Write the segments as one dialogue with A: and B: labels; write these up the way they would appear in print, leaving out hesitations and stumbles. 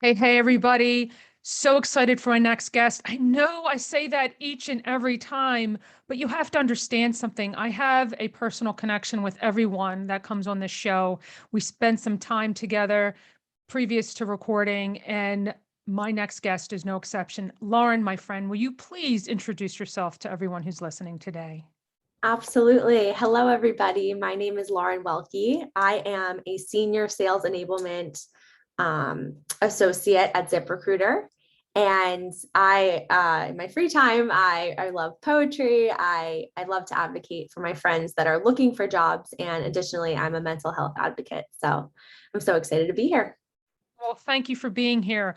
A: Hey, everybody. So excited for our next guest. I know I say that each and every time, but you have to understand something. I have a personal connection with everyone that comes on this show. We spent some time together previous to recording, and my next guest is no exception. Lauren, my friend, will you please introduce yourself to everyone who's listening today?
B: Absolutely. Hello, everybody. My name is Lauren Welkie. I am a senior sales enablement associate at ZipRecruiter. And in my free time, I love poetry. I love to advocate for my friends that are looking for jobs. And additionally, I'm a mental health advocate. So I'm so excited to be here.
A: Well, thank you for being here.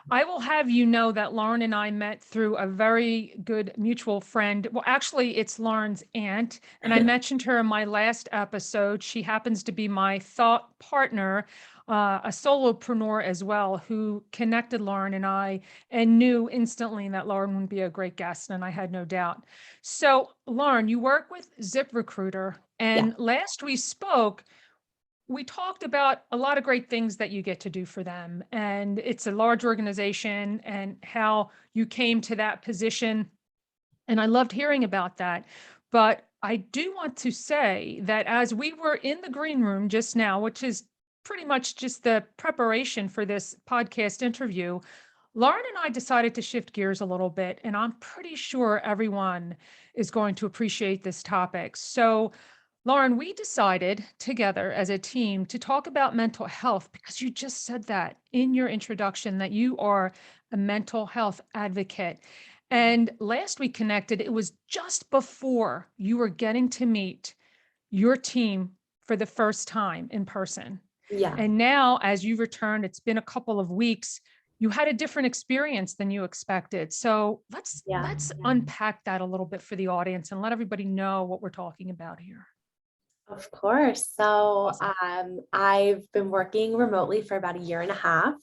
A: I will have you know that Lauren and I met through a very good mutual friend. Well, actually, it's Lauren's aunt, and I mentioned her in my last episode. She happens to be my thought partner, a solopreneur as well, who connected Lauren and I and knew instantly that Lauren would be a great guest, and I had no doubt. So, Lauren, you work with ZipRecruiter,
B: Yeah.
A: and last we spoke, we talked about a lot of great things that you get to do for them. And it's a large organization and how you came to that position. And I loved hearing about that. But I do want to say that as we were in the green room just now, which is pretty much just the preparation for this podcast interview, Lauren and I decided to shift gears a little bit. And I'm pretty sure everyone is going to appreciate this topic. So, Lauren, we decided together as a team to talk about mental health because you just said that in your introduction that you are a mental health advocate. And last we connected, it was just before you were getting to meet your team for the first time in person.
B: Yeah.
A: And now, as you returned, it's been a couple of weeks. You had a different experience than you expected. So
B: Yeah.
A: let's unpack that a little bit for the audience and let everybody know what we're talking about here.
B: Of course. So
A: Awesome.
B: I've been working remotely for about a year and a half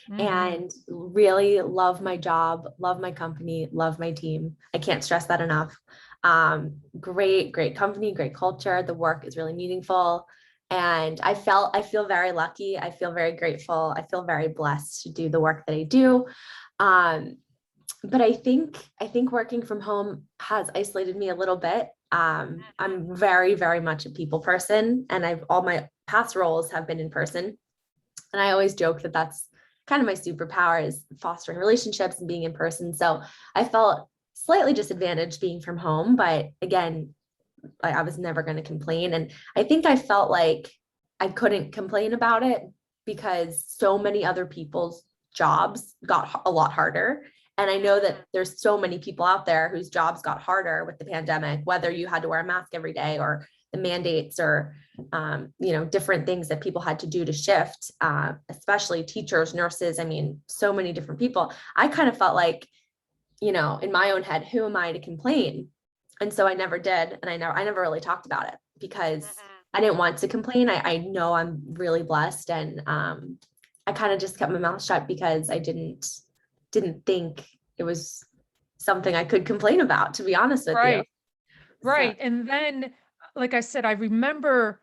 A: Mhm.
B: and really love my job, love my company, love my team. I can't stress that enough. Great company, great culture. The work is really meaningful. And I feel very lucky. I feel very grateful. I feel very blessed to do the work that I do. Um, but I think working from home has isolated me a little bit. I'm very much a people person, and I've all my past roles have been in person. And I always joke that that's kind of my superpower is fostering relationships and being in person. So I felt slightly disadvantaged being from home, but again, I was never going to complain. And I think I felt like I couldn't complain about it because so many other people's jobs got a lot harder. And I know that there's so many people out there whose jobs got harder with the pandemic, whether you had to wear a mask every day or the mandates or, different things that people had to do to shift, especially teachers, nurses. I mean, so many different people. I kind of felt like, in my own head, who am I to complain? And so I never did. And I never really talked about it because I didn't want to complain. I know I'm really blessed. And I kind of just kept my mouth shut because I didn't think it was something I could complain about, to be honest with you.
A: Right,
B: So
A: right. And then, like I said, I remember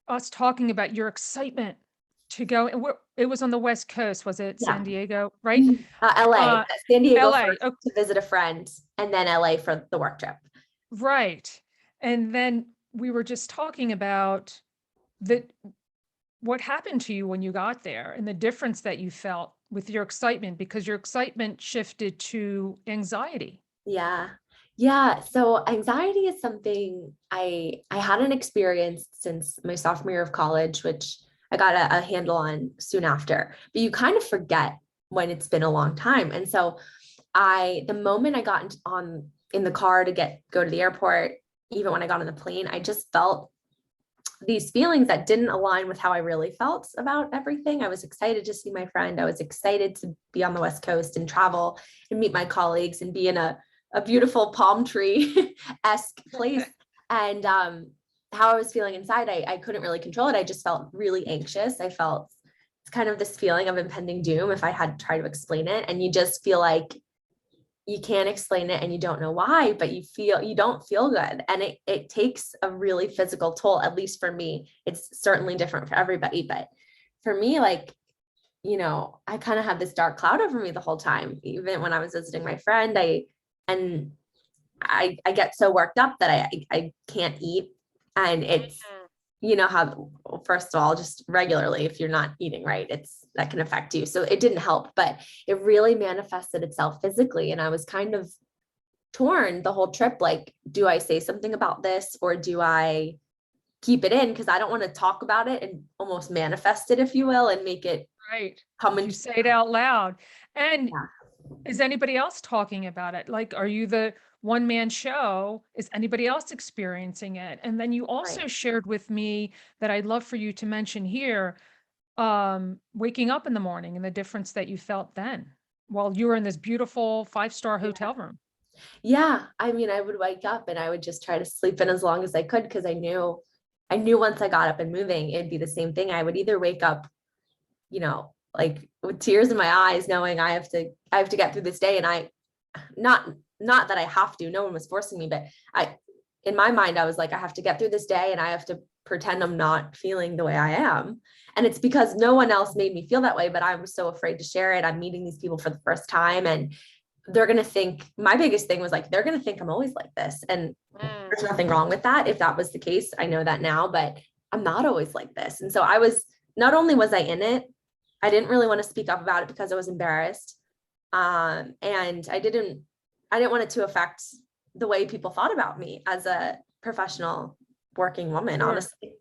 A: us talking about your excitement to go. And it was on the West Coast, was it
B: yeah.
A: San Diego, right?
B: LA, San Diego
A: LA.
B: first to visit a friend, and then LA for the work trip.
A: Right. And then we were just talking about the what happened to you when you got there and the difference that you felt with your excitement because your excitement shifted to anxiety.
B: Yeah. Yeah. So anxiety is something I hadn't experienced since my sophomore year of college, which I got a handle on soon after. But you kind of forget when it's been a long time. And so the moment I got in the car to go to the airport, even when I got on the plane, I just felt these feelings that didn't align with how I really felt about everything. I was excited to see my friend. I was excited to be on the West Coast and travel and meet my colleagues and be in a beautiful palm tree esque place. And how I was feeling inside, I couldn't really control it. I just felt really anxious. I felt it's kind of this feeling of impending doom if I had to try to explain it. And you just feel like you can't explain it and you don't know why, but you don't feel good. And it takes a really physical toll, at least for me. It's certainly different for everybody. But for me, like I kind of had this dark cloud over me the whole time. Even when I was visiting my friend, and I get so worked up that I can't eat. And it's, how, first of all, just regularly, if you're not eating right, that can affect you. So it didn't help, but it really manifested itself physically. And I was kind of torn the whole trip. Like, do I say something about this, or do I keep it in? Because I don't want to talk about it and almost manifest it, if you will, and make it
A: Right.
B: come
A: You
B: into.
A: say it out loud. And
B: Yeah.
A: is anybody else talking about it? Like, are you the one man show? Is anybody else experiencing it? And then you also
B: Right.
A: shared with me that I'd love for you to mention here, waking up in the morning and the difference that you felt then while you were in this beautiful 5-star hotel room.
B: Yeah. I mean, I would wake up and I would just try to sleep in as long as I could, because I knew once I got up and moving, it'd be the same thing. I would either wake up, like with tears in my eyes, knowing I have to get through this day. And not that I have to, no one was forcing me, but in my mind, I was like, I have to get through this day and I have to pretend I'm not feeling the way I am. And it's because no one else made me feel that way, but I was so afraid to share it. I'm meeting these people for the first time, and they're going to think, my biggest thing was like, they're going to think I'm always like this. And there's nothing wrong with that. If that was the case, I know that now, but I'm not always like this. And so not only was I in it, I didn't really want to speak up about it because I was embarrassed. And I didn't want it to affect the way people thought about me as a professional working woman,
A: Sure.
B: honestly.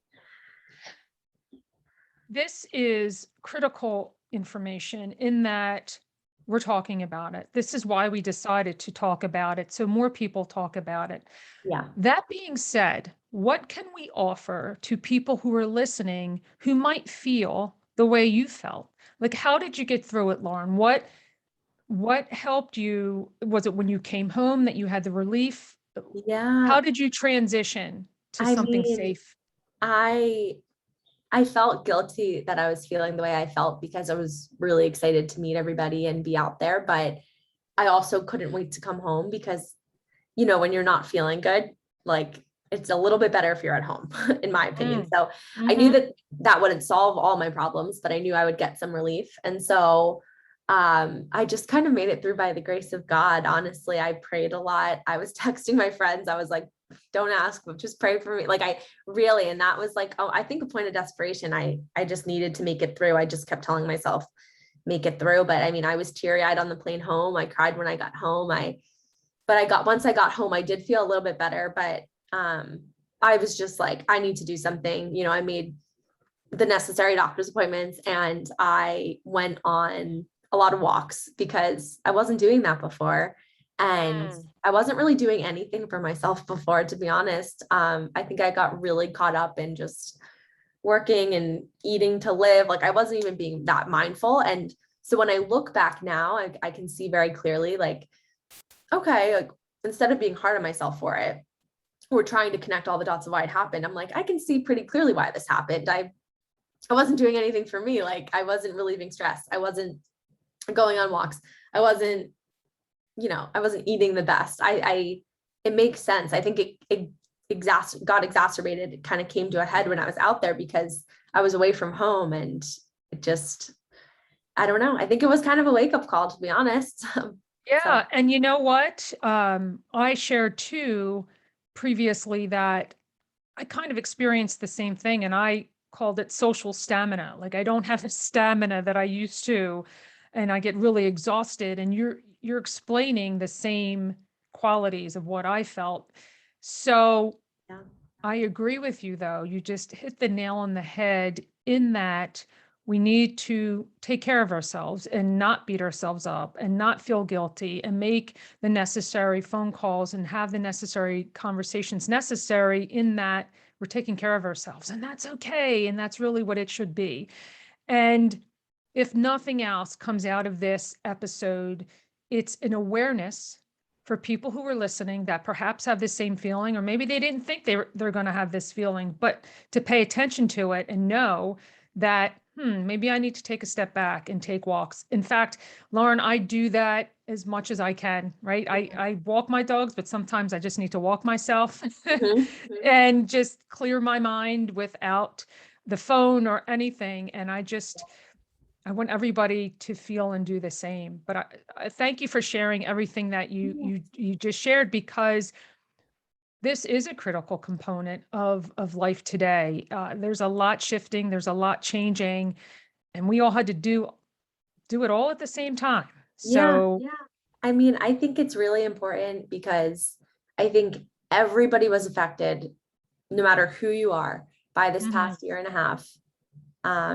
A: This is critical information in that we're talking about it. This is why we decided to talk about it, so more people talk about it.
B: Yeah.
A: That being said, what can we offer to people who are listening who might feel the way you felt? Like, how did you get through it, Lauren? What helped you? Was it when you came home that you had the relief?
B: Yeah.
A: How did you transition to
B: I
A: something
B: mean,
A: safe?
B: I I felt guilty that I was feeling the way I felt because I was really excited to meet everybody and be out there, but I also couldn't wait to come home because, when you're not feeling good, like it's a little bit better if you're at home, in my opinion.
A: Mm.
B: So I knew
A: Mhm.
B: that wouldn't solve all my problems, but I knew I would get some relief. And so I just kind of made it through by the grace of God. Honestly, I prayed a lot. I was texting my friends. I was like, don't ask, but just pray for me. Like I really, and that was like, oh, I think a point of desperation. I just needed to make it through. I just kept telling myself, make it through. But I mean, I was teary eyed on the plane home. I cried when I got home. Once I got home, I did feel a little bit better, but I was just like, I need to do something. I made the necessary doctor's appointments and I went on a lot of walks because I wasn't doing that before. And I wasn't really doing anything for myself before, to be honest. I think I got really caught up in just working and eating to live. Like I wasn't even being that mindful. And so when I look back now, I can see very clearly, like, okay, like instead of being hard on myself for it, or trying to connect all the dots of why it happened, I'm like, I can see pretty clearly why this happened. I wasn't doing anything for me. Like I wasn't relieving stress. I wasn't going on walks. I wasn't, I wasn't eating the best. It makes sense. I think it got exacerbated. It kind of came to a head when I was out there because I was away from home, and it just, I don't know. I think it was kind of a wake up call, to be honest.
A: Yeah. And you know what? I shared too previously that I kind of experienced the same thing, and I called it social stamina. Like I don't have the stamina that I used to, and I get really exhausted. And you're explaining the same qualities of what I felt. So
B: Yeah.
A: I agree with you, though. You just hit the nail on the head in that we need to take care of ourselves and not beat ourselves up and not feel guilty and make the necessary phone calls and have the necessary conversations necessary in that we're taking care of ourselves. And that's okay. And that's really what it should be. And if nothing else comes out of this episode, it's an awareness for people who are listening that perhaps have the same feeling, or maybe they didn't think they're going to have this feeling, but to pay attention to it and know that, maybe I need to take a step back and take walks. In fact, Lauren, I do that as much as I can, right? I walk my dogs, but sometimes I just need to walk myself
B: Mhm.
A: and just clear my mind without the phone or anything. And I want everybody to feel and do the same. But I thank you for sharing everything that you just shared, because this is a critical component of life today. There's a lot shifting, there's a lot changing, and we all had to do it all at the same time.
B: Yeah,
A: So,
B: yeah. I mean, I think it's really important because I think everybody was affected, no matter who you are, by this
A: mhm,
B: past year and a half.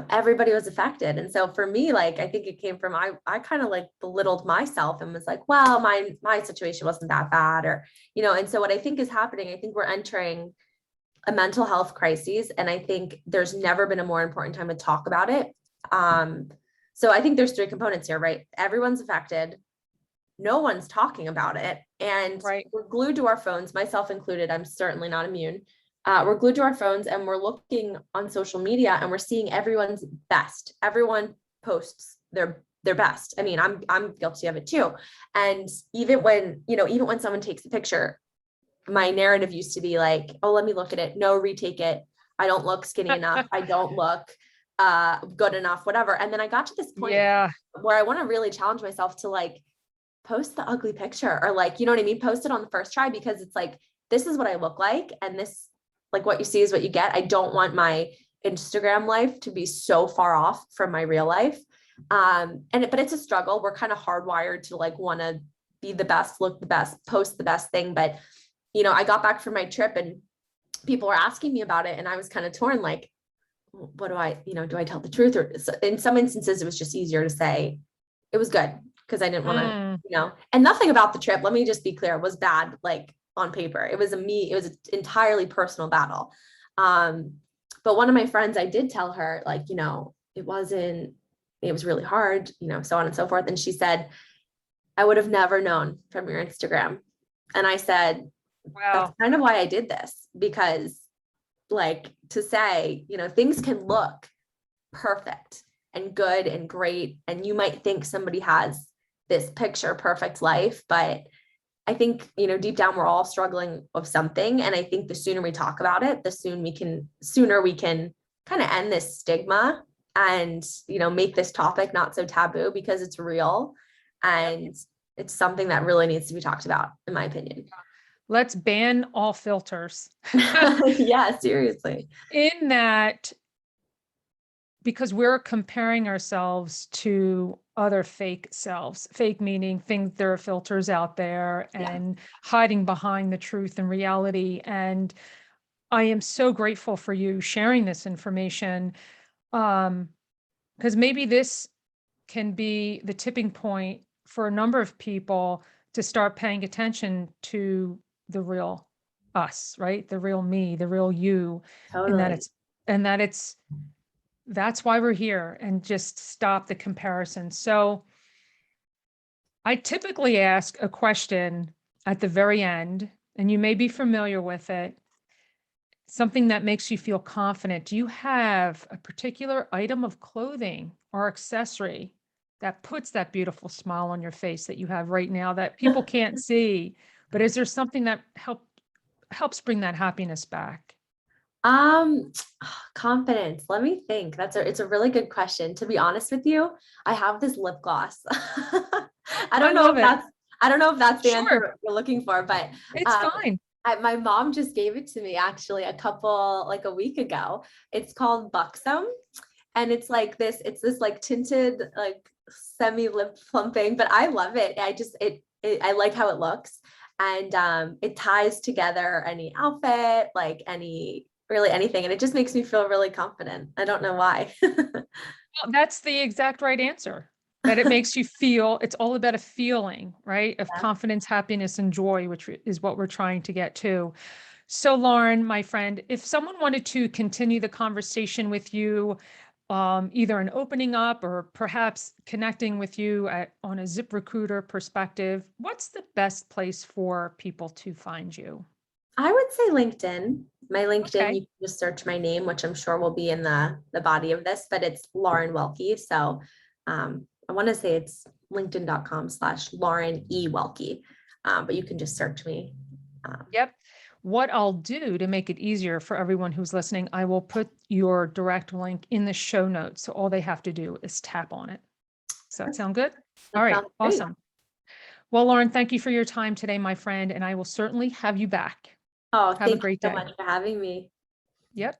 B: Everybody was affected. And so for me, like, I think it came from, I kind of like belittled myself and was like, well, my situation wasn't that bad, or, and so what I think is happening, I think we're entering a mental health crisis. And I think there's never been a more important time to talk about it. So I think there's three components here, right? Everyone's affected. No one's talking about it. And
A: right.
B: we're glued to our phones, myself included. I'm certainly not immune. We're glued to our phones and we're looking on social media and we're seeing everyone's best. Everyone posts their best. I mean, I'm guilty of it too. And even when someone takes a picture, my narrative used to be like, oh, let me look at it. No, retake it. I don't look skinny enough. I don't look good enough, whatever. And then I got to this point
A: Yeah.
B: where I want to really challenge myself to like post the ugly picture, or like, you know what I mean? Post it on the first try, because it's like, this is what I look like. And this, like, what you see is what you get. I don't want my Instagram life to be so far off from my real life. But it's a struggle. We're kind of hardwired to like want to be the best, look the best, post the best thing. But I got back from my trip and people were asking me about it. And I was kind of torn, like, what do I tell the truth? Or in some instances, it was just easier to say it was good because I didn't want
A: Mm,
B: to, and nothing about the trip, let me just be clear, was bad, like on paper. It was an entirely personal battle. But one of my friends, I did tell her, like, it was really hard, so on and so forth. And she said, I would have never known from your Instagram. And I said, that's
A: wow.
B: kind of why I did this, because like to say, things can look perfect and good and great. And you might think somebody has this picture perfect life, but I think, deep down, we're all struggling with something. And I think the sooner we talk about it, the sooner we can kind of end this stigma and, make this topic not so taboo, because it's real. And it's something that really needs to be talked about, in my opinion.
A: Let's ban all filters.
B: Yeah, seriously.
A: In that, because we're comparing ourselves to other fake selves, fake meaning things, there are filters out there
B: Yeah.
A: and hiding behind the truth and reality. And I am so grateful for you sharing this information, because maybe this can be the tipping point for a number of people to start paying attention to the real us, right? The real me, the real you, and that
B: Totally.
A: it's, and that it's, that's why we're here, and just stop the comparison. So I typically ask a question at the very end, and you may be familiar with it, something that makes you feel confident. Do you have a particular item of clothing or accessory that puts that beautiful smile on your face that you have right now that people can't see? But is there something that helps bring that happiness back?
B: Um, Confidence. Let me think. It's a really good question. To be honest with you, I have this lip gloss. I
A: I
B: don't know
A: love
B: if
A: it.
B: that's the
A: Sure,
B: answer you're looking for, but
A: it's
B: um,
A: fine.
B: my mom just gave it to me actually like a week ago. It's called Buxom, and it's this like tinted, like semi lip plumping, but I love it. I like how it looks. And it ties together any outfit, like really anything. And it just makes me feel really confident. I don't know why.
A: Well, that's the exact right answer. That it makes you feel, it's all about a feeling, right? Of
B: Yeah.
A: confidence, happiness, and joy, which is what we're trying to get to. So, Lauren, my friend, if someone wanted to continue the conversation with you, either an opening up or perhaps connecting with you on a ZipRecruiter perspective, what's the best place for people to find you?
B: I would say LinkedIn. My LinkedIn,
A: Okay.
B: you can just search my name, which I'm sure will be in the body of this, but it's Lauren Welkie. So I want to say it's linkedin.com/Lauren E. Welkie. But you can just search me. Um,
A: Yep. What I'll do to make it easier for everyone who's listening, I will put your direct link in the show notes. So all they have to do is tap on it. Does that sound good?
B: That
A: All right,
B: sounds great.
A: awesome. Well, Lauren, thank you for your time today, my friend, and I will certainly have you back.
B: Oh,
A: Have a
B: thank you
A: great
B: so
A: day.
B: much for having me.
A: Yep.